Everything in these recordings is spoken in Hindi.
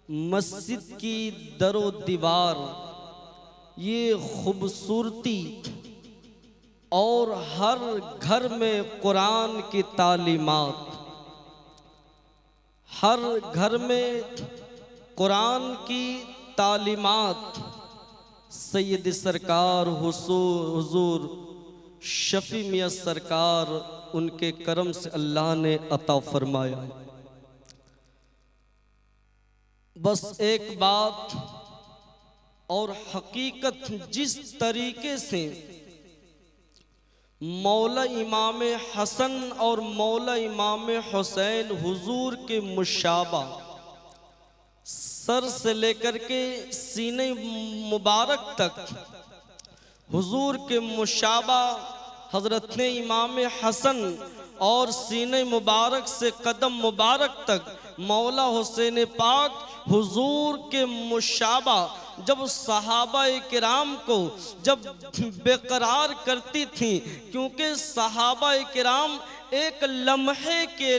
मस्जिद की दरो दीवार, ये खूबसूरती और हर घर में कुरान की तालीमात, हर घर में कुरान की तालीमात सैयद सरकार हुजूर शफी मियाँ सरकार उनके करम से अल्लाह ने अता फरमाया। बस एक बात और हकीकत, जिस तरीके से मौला इमाम हसन और मौला इमाम हुसैन हुजूर के मुशाबा सर से लेकर के सीने मुबारक तक हुजूर के मुशाबा हजरत ने इमाम हसन और सीने मुबारक से कदम मुबारक तक मौला हुसैन पाक हुजूर के मुशाबा जब सहाबा किराम को जब बेकरार करती थी, क्योंकि सहाबा किराम एक लम्हे के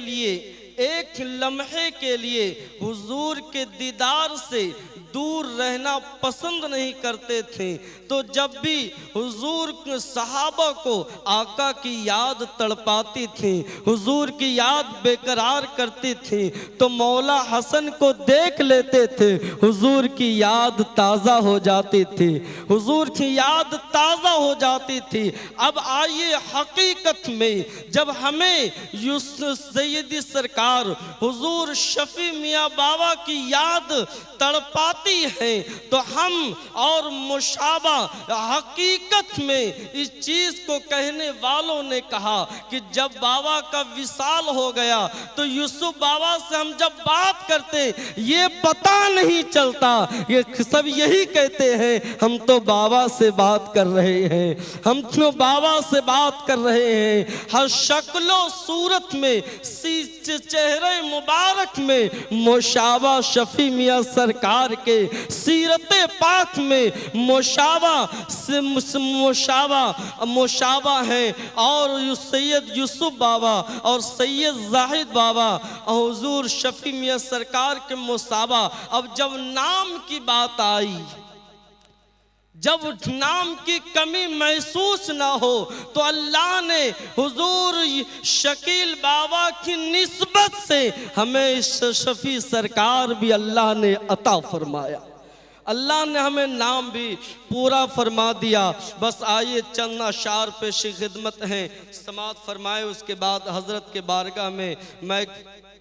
लिए हुजूर के दीदार से दूर रहना पसंद नहीं करते थे। तो जब भी हुजूर सहाबा को आका की याद तड़पाती थी, हुजूर की याद बेकरार करती थी, तो मौला हसन को देख लेते थे, हुजूर की याद ताज़ा हो जाती थी, हुजूर की याद ताज़ा हो जाती थी। अब आइए हकीकत में जब हमें सैयदी सरकार हुजूर शफी मियाँ बाबा की याद तड़पाती है, तो हम और मुशाबा हकीकत में इस चीज को कहने वालों ने कहा कि जब बाबा का विसाल हो गया तो यूसुफ बाबा से हम जब बात करते ये पता नहीं चलता, ये सब यही कहते हैं हम तो बाबा से बात कर रहे हैं, हम तो बाबा से बात कर रहे हैं। हर शक्लो सूरत में, चेहरे मुबारक में मुशाबा शफी मियाँ सरकार के सीरते पाक में मुशाबा है। और सैयद यूसुफ बाबा और सैयद जाहिद बाबा और हुजूर शफी मियाँ सरकार के मुशाबा। अब जब नाम की बात आई, जब नाम की कमी महसूस ना हो, तो अल्लाह ने हुजूर शकील बाबा की निस्बत से हमें शफी सरकार भी अल्लाह ने अता फरमाया। अल्लाह ने हमें नाम भी पूरा फरमा दिया। बस आइए चंद अशार पेश खिदमत हैं, समात फरमाए, उसके बाद हजरत के बारगाह में मैं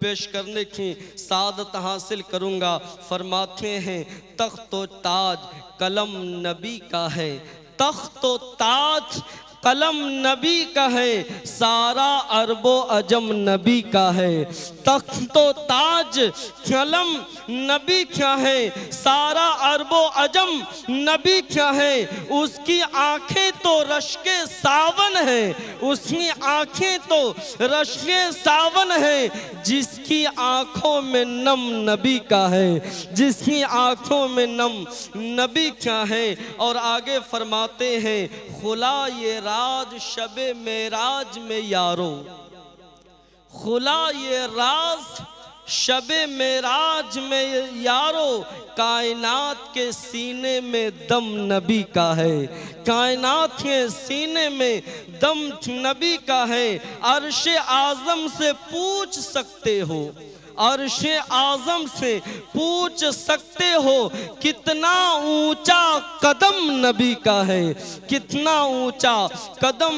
पेश करने की सादत हासिल करूँगा। फरमाते हैं तख्तो ताज कलम नबी का है, तख्तो ताज कलम नबी का है, सारा अरबो अजम नबी का है। तख्तो ताज कलम नबी क्या है, सारा अरबो अजम नबी क्या है। उसकी आंखें तो रश्के सावन है, उसकी आंखें तो रश्के सावन है, जिसकी आंखों में नम नबी का है, जिसकी आंखों में नम नबी क्या है। और आगे फरमाते हैं खुला ये राज शबे मेराज में यारो, खुला ये राज शबे मेराज में यारो, कायनात के सीने में दम नबी का है, कायनात के सीने में दम नबी का है। अर्श आज़म से पूछ सकते हो, अर्शे आज़म से पूछ सकते हो, कितना ऊंचा कदम नबी का है, कितना ऊंचा कदम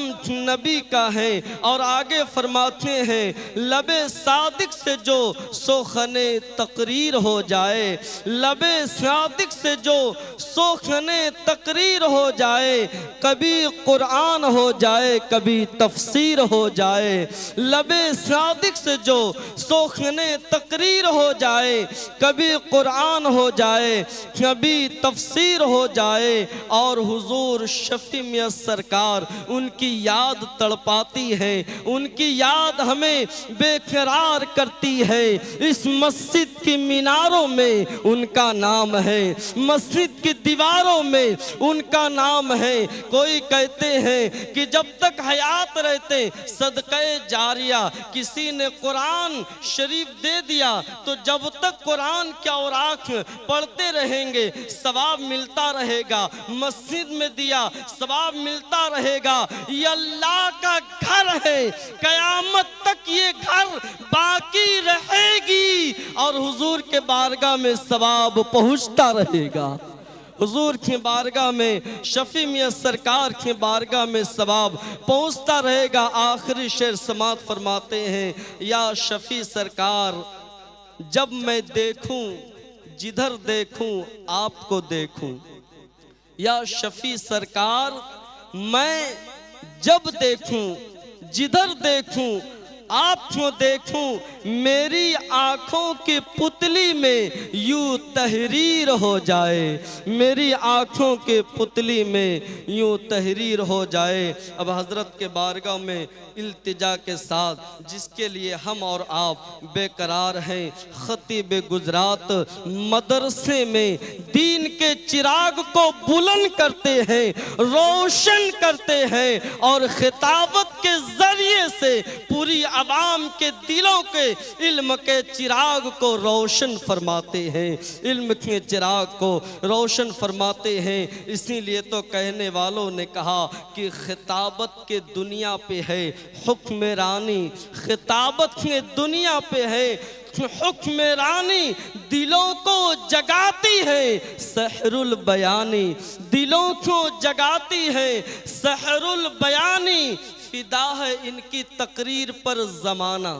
नबी का है। और आगे फरमाते हैं लबे सादिक से जो सोखने तकरीर हो जाए, लबे सादिक से जो सोखने तकरीर हो जाए, कभी कुरान हो जाए कभी तफसीर हो जाए। लबे सादिक से जो सोखने तकरीर हो जाए, कभी कुरान हो जाए कभी तफसीर हो जाए। और हुजूर शफी मियाँ सरकार उनकी याद तड़पाती है, उनकी याद हमें बेकरार करती है। इस मस्जिद की मीनारों में उनका नाम है, मस्जिद की दीवारों में उनका नाम है। कोई कहते हैं कि जब तक हयात रहते सदक़े जारिया, किसी ने कुरान शरीफ दे दे दिया तो जब तक कुरान के औराक पढ़ते रहेंगे सवाब मिलता रहेगा, मस्जिद में दिया सवाब मिलता रहेगा। ये अल्लाह का घर है, कयामत तक ये घर बाकी रहेगी और हुजूर के बारगाह में सवाब पहुंचता रहेगा। हुजूर की बारगाह में, शफी मियां सरकार की बारगाह में सवाब पहुंचता रहेगा। आखिरी शेर समात फरमाते हैं, या शफी सरकार जब मैं देखूं जिधर देखूं आपको देखूं। या शफी सरकार मैं जब देखूं जिधर देखूं आपको देखूं, मेरी आंखों की पुतली में यूं तहरीर हो जाए, मेरी आंखों के पुतली में यूं तहरीर हो जाए। अब हजरत के बारगाह में इल्तिजा के साथ जिसके लिए हम और आप बेकरार हैं, खतीब गुजरात मदरसे में दीन के चिराग को बुलंद करते हैं, रोशन करते हैं और खिताबत के जरिए से पूरी अवाम के दिलों के इल्म के चिराग को रोशन फरमाते हैं, इल्म के चिराग को रोशन फरमाते हैं। इसीलिए तो कहने वालों ने कहा कि खिताबत के दुनिया पे है हुक्मरानी, खिताबत के दुनिया पे है हुक्मरानी, दिलों को जगाती है सहरुल बयानी, दिलों को जगाती है सहरुल बयानी। फिदा है इनकी तकरीर पर जमाना,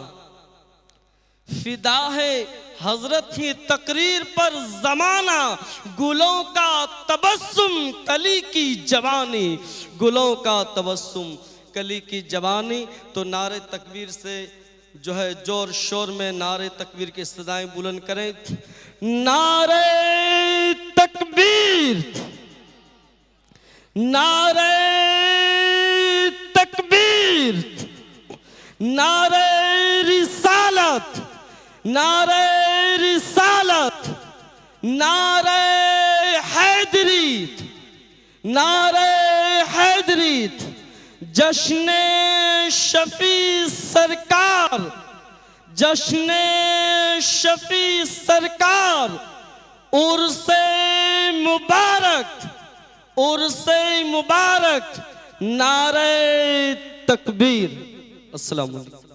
फिदा है हजरत की तकरीर पर जमाना। गुलों का तबस्सुम कली की जवानी, गुलों का तबस्सुम कली की जवानी। तो नारे तकबीर से जो है जोर शोर में नारे तकबीर की सदाएं बुलंद करें। नारे तकबीर, नारे तकबीर, नारे रिसालत, नारे रिसालत, नारे हैदरी, नारे हैदरी। जश्ने शफी सरकार, जश्ने शफी सरकार, उर्से मुबारक, उर्से मुबारक, नारे तकबीर। अस्सलाम वालेकुम।